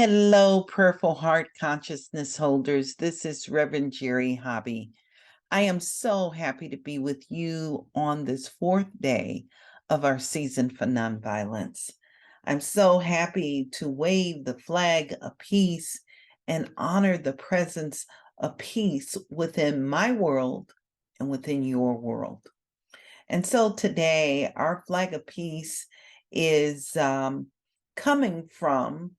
Hello, Purple Heart Consciousness holders. This is Reverend Jerry Hobby. I am so happy to be with you on this fourth day of our season for nonviolence. I'm so happy to wave the flag of peace and honor the presence of peace within my world and within your world. And so today, our flag of peace is coming from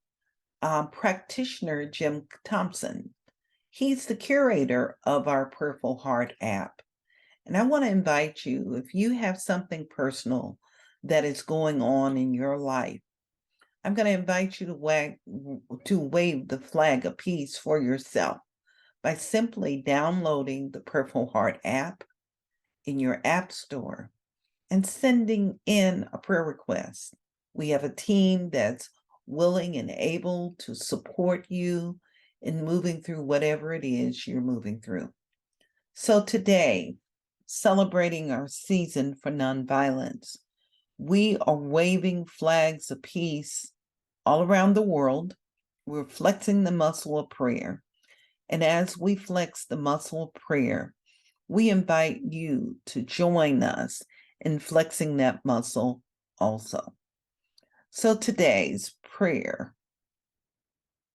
practitioner Jim Thompson. He's the curator of our Purple Heart app. And I want to invite you, if you have something personal that is going on in your life, I'm going to invite you to wave the flag of peace for yourself by simply downloading the Purple Heart app in your app store and sending in a prayer request. We have a team that's willing and able to support you in moving through whatever it is you're moving through. So today, celebrating our season for nonviolence, we are waving flags of peace all around the world. We're flexing the muscle of prayer. And as we flex the muscle of prayer, we invite you to join us in flexing that muscle also. So today's prayer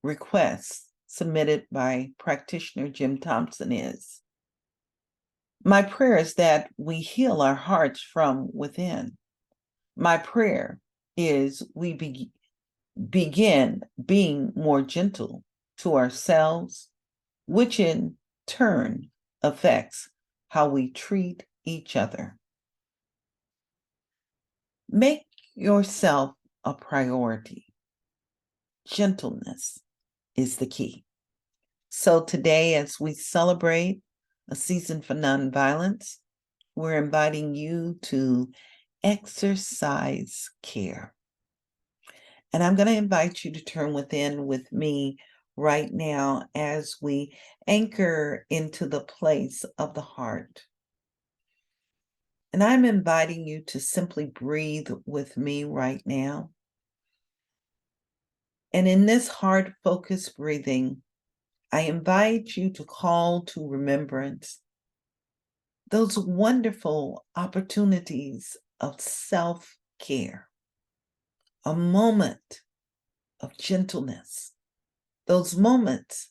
request submitted by practitioner Jim Thompson is, my prayer is that we heal our hearts from within. My prayer is we begin being more gentle to ourselves, which in turn affects how we treat each other. Make yourself a priority. Gentleness is the key. So today, as we celebrate a season for nonviolence, we're inviting you to exercise care. And I'm going to invite you to turn within with me right now as we anchor into the place of the heart. And I'm inviting you to simply breathe with me right now. And in this heart-focused breathing, I invite you to call to remembrance those wonderful opportunities of self-care, a moment of gentleness, those moments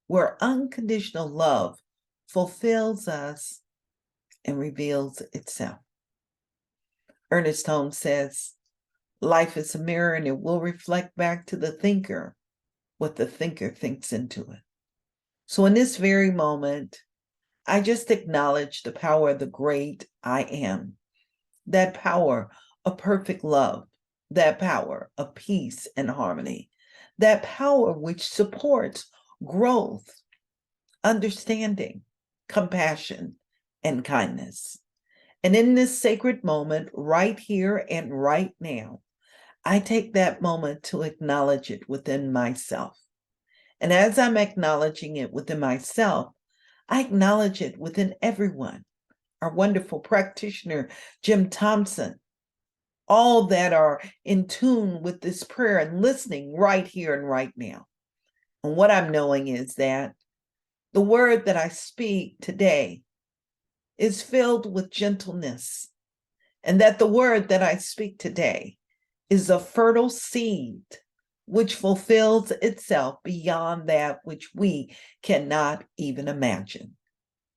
where unconditional love fulfills us and reveals itself. Ernest Holmes says, life is a mirror and it will reflect back to the thinker what the thinker thinks into it. So in this very moment, I just acknowledge the power of the great I am, that power of perfect love, that power of peace and harmony, that power which supports growth, understanding, compassion, and kindness. And in this sacred moment, right here and right now, I take that moment to acknowledge it within myself. And as I'm acknowledging it within myself, I acknowledge it within everyone. Our wonderful practitioner, Jim Thompson, all that are in tune with this prayer and listening right here and right now. And what I'm knowing is that the word that I speak today is filled with gentleness, and that the word that I speak today is a fertile seed which fulfills itself beyond that which we cannot even imagine.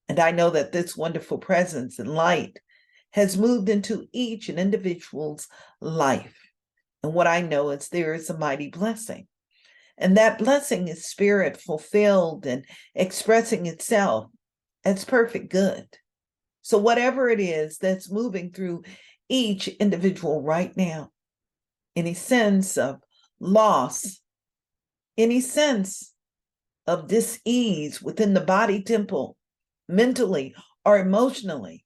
And I know that this wonderful presence and light has moved into each and individual's life. And what I know is there is a mighty blessing. And that blessing is spirit fulfilled and expressing itself as perfect good. So whatever it is that's moving through each individual right now, any sense of loss, any sense of dis-ease within the body temple, mentally or emotionally,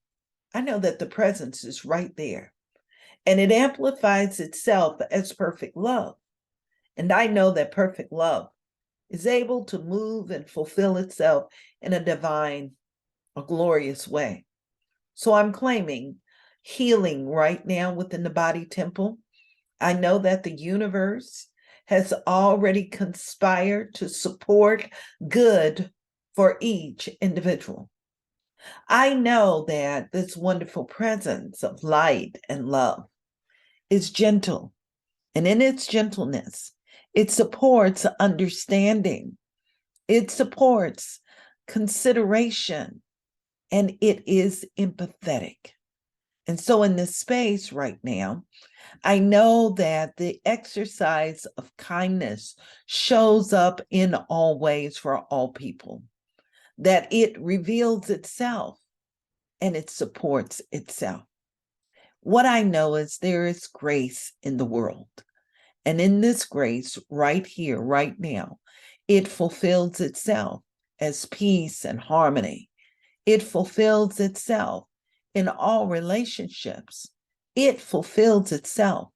I know that the presence is right there. And it amplifies itself as perfect love. And I know that perfect love is able to move and fulfill itself in a divine, a glorious way. So I'm claiming healing right now within the body temple. I know that the universe has already conspired to support good for each individual. I know that this wonderful presence of light and love is gentle, and in its gentleness, it supports understanding, it supports consideration, and it is empathetic. And so, in this space right now, I know that the exercise of kindness shows up in all ways for all people, that it reveals itself and it supports itself. What I know is there is grace in the world. And in this grace, right here, right now, it fulfills itself as peace and harmony. It fulfills itself in all relationships. It fulfills itself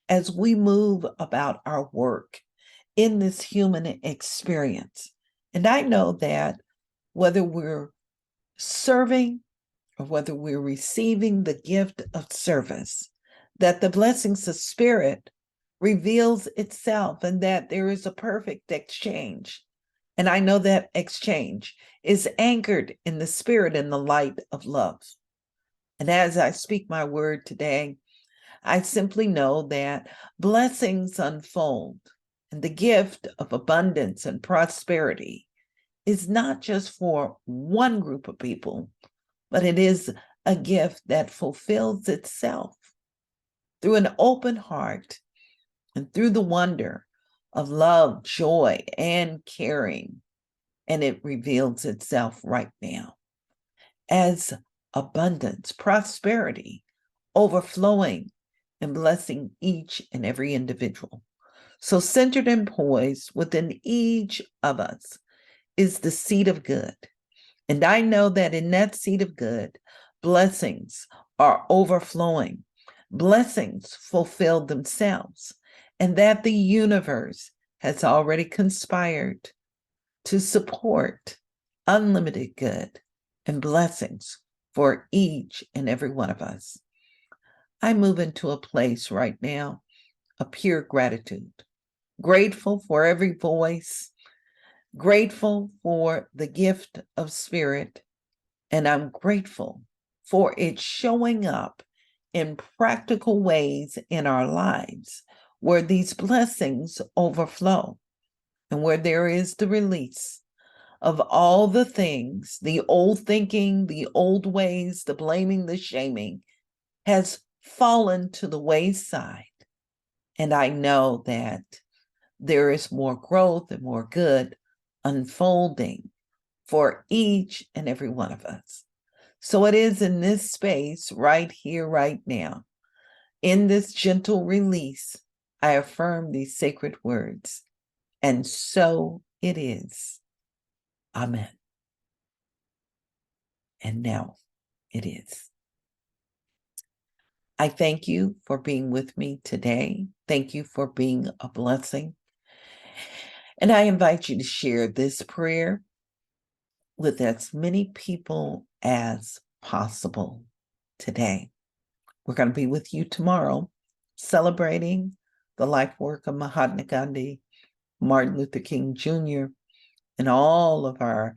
as we move about our work in this human experience. And I know that whether we're serving or whether we're receiving the gift of service, that the blessings of spirit reveals itself and that there is a perfect exchange. And I know that exchange is anchored in the spirit and the light of love. And as I speak my word today, I simply know that blessings unfold, and the gift of abundance and prosperity is not just for one group of people, but it is a gift that fulfills itself through an open heart and through the wonder of love, joy, and caring. And it reveals itself right now as abundance, prosperity, overflowing and blessing each and every individual. So, centered and poised within each of us is the seed of good. And I know that in that seed of good, blessings are overflowing, blessings fulfill themselves, and that the universe has already conspired to support unlimited good and blessings for each and every one of us. I move into a place right now of pure gratitude, grateful for every voice, grateful for the gift of spirit, and I'm grateful for it showing up in practical ways in our lives where these blessings overflow and where there is the release of all the things, the old thinking, the old ways, the blaming, the shaming has fallen to the wayside. And I know that there is more growth and more good unfolding for each and every one of us. So it is in this space right here, right now, in this gentle release, I affirm these sacred words. And so it is. Amen. And now it is. I thank you for being with me today. Thank you for being a blessing. And I invite you to share this prayer with as many people as possible today. We're going to be with you tomorrow, celebrating the life work of Mahatma Gandhi, Martin Luther King Jr., and all of our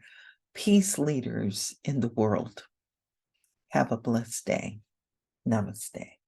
peace leaders in the world. Have a blessed day. Namaste.